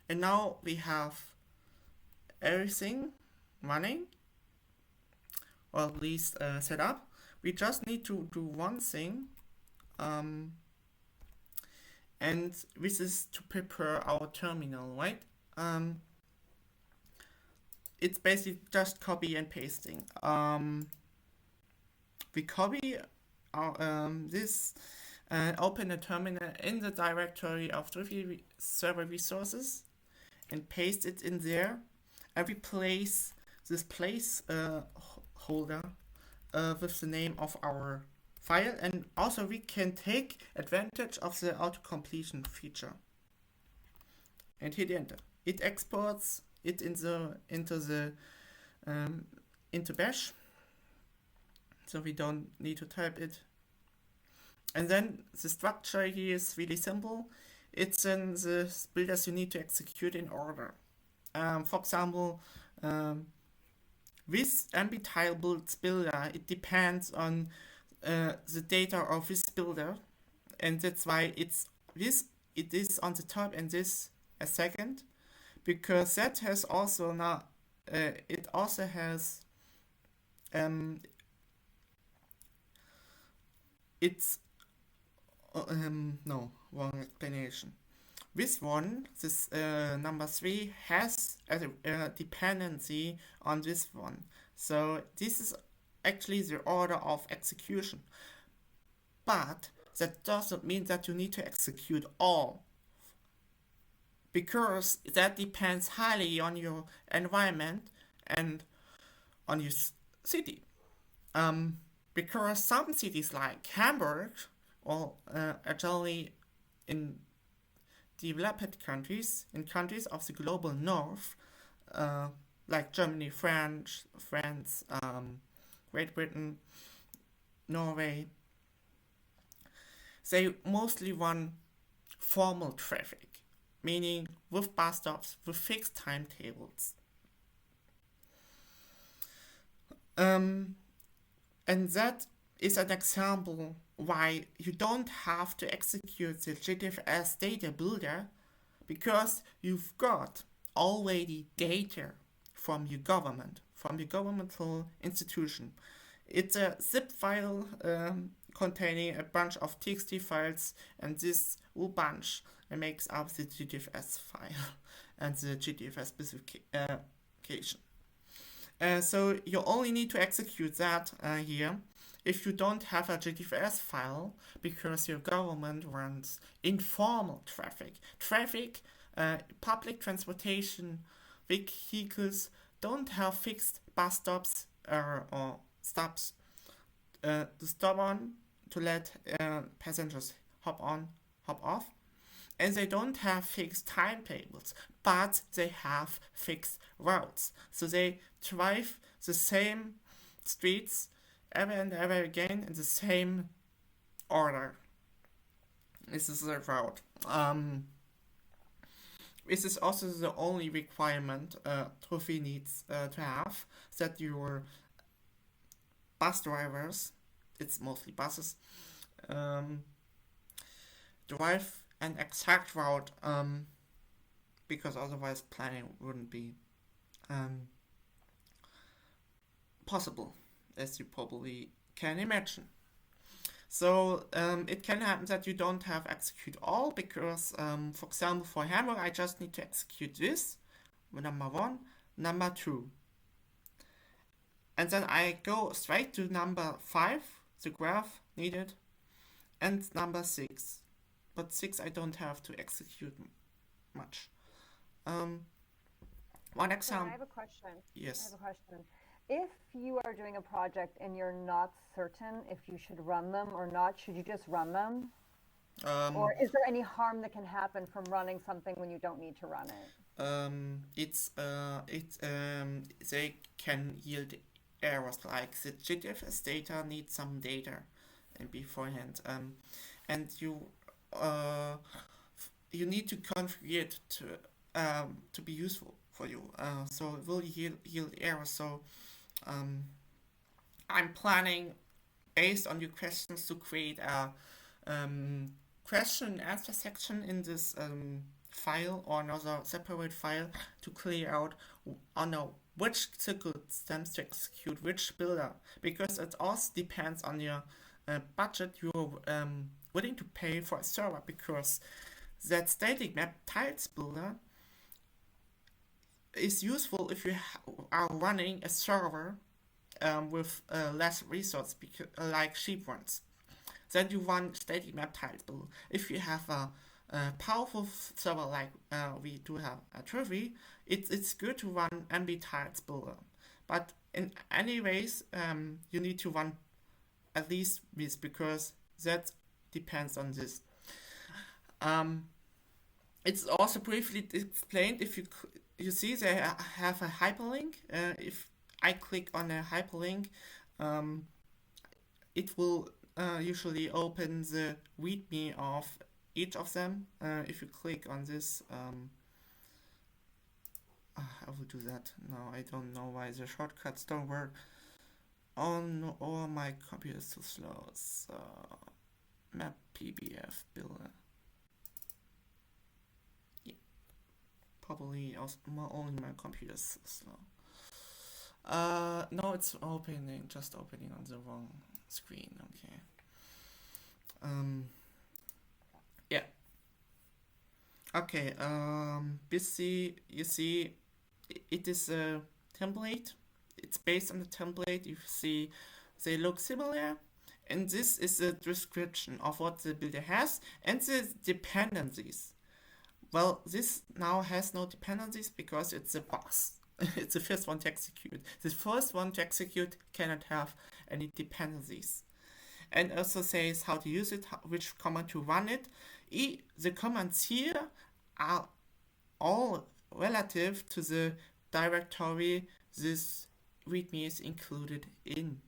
And now we have everything running, or at least set up. We just need to do one thing, um, and this is to prepare our terminal, right? Um, it's basically just copy and pasting. We copy this and open a terminal in the directory of Trufi server resources and paste it in there, and we place this place holder with the name of our file, and also we can take advantage of the auto-completion feature and hit enter. It exports it into Bash, so we don't need to type it. And then the structure here is really simple. It's in the builders you need to execute in order. For example, with MB-tile builder, it depends on the data of this builder, and that's why it is on the top and this a second, because that has also now it also has it's no, wrong explanation. This one, this number 3, has a dependency on this one. So this is actually the order of execution. But that doesn't mean that you need to execute all, because that depends highly on your environment and on your city. Because some cities like Hamburg, or actually in developed countries, in countries of the global north, like Germany, France, Great Britain, Norway, they mostly run formal traffic, meaning with bus stops, with fixed timetables. And that is an example why you don't have to execute the GTFS data builder, because you've got already data from your government, from your governmental institution. It's a zip file containing a bunch of TXT files, and this whole bunch makes up the GTFS file and the GTFS specification. So you only need to execute that here if you don't have a GTFS file, because your government runs informal traffic. Public transportation vehicles don't have fixed bus stops or stops to stop on, to let passengers hop on, hop off, and they don't have fixed timetables, but they have fixed routes. So they drive the same streets ever and ever again in the same order. This is the route. This is also the only requirement Trufi needs to have, that your bus drivers, it's mostly buses, drive an exact route, because otherwise planning wouldn't be possible, as you probably can imagine. So it can happen that you don't have execute all, because, for example, for Hamburg, I just need to execute this, number 1, number 2. And then I go straight to number 5, the graph needed, and number 6. But 6 I don't have to execute much. One So example, I have a question. I have yes. a question. If you are doing a project and you're not certain if you should run them or not, should you just run them? Um, Or is there any harm that can happen from running something when you don't need to run it? they can yield errors, like the GTFS data needs some data beforehand, and uh, you need to configure it to be useful for you. So it will yield errors. So um, I'm planning, based on your questions, to create a question and answer section in this file or another separate file to clear out on which circumstance to execute which builder, because it also depends on your budget you're willing to pay for a server, because that static map tiles builder is useful if you are running a server with less resource, like cheap ones. Then you run static map tiles builder. If you have a powerful server like we do have a Trufi, it's good to run MB tiles builder. But in anyways, you need to run at least this, because that depends on this. Um, it's also briefly explained. If you see they have a hyperlink. If I click on a hyperlink, um, it will usually open the readme of each of them. If you click on this, I will do that. No, I don't know why the shortcuts don't work. Oh no, oh, my computer is too slow. So map PBF builder. Yeah, probably also only my computer is slow. No, it's opening, just opening on the wrong screen. Okay. Yeah. Okay. You see, it is a template. It's based on the template. You see, they look similar, and this is a description of what the builder has and the dependencies. Well, this now has no dependencies because it's a boss. It's the first one to execute. The first one to execute cannot have any dependencies. And also says how to use it, which command to run it. The commands here are all relative to the directory this readme is included in.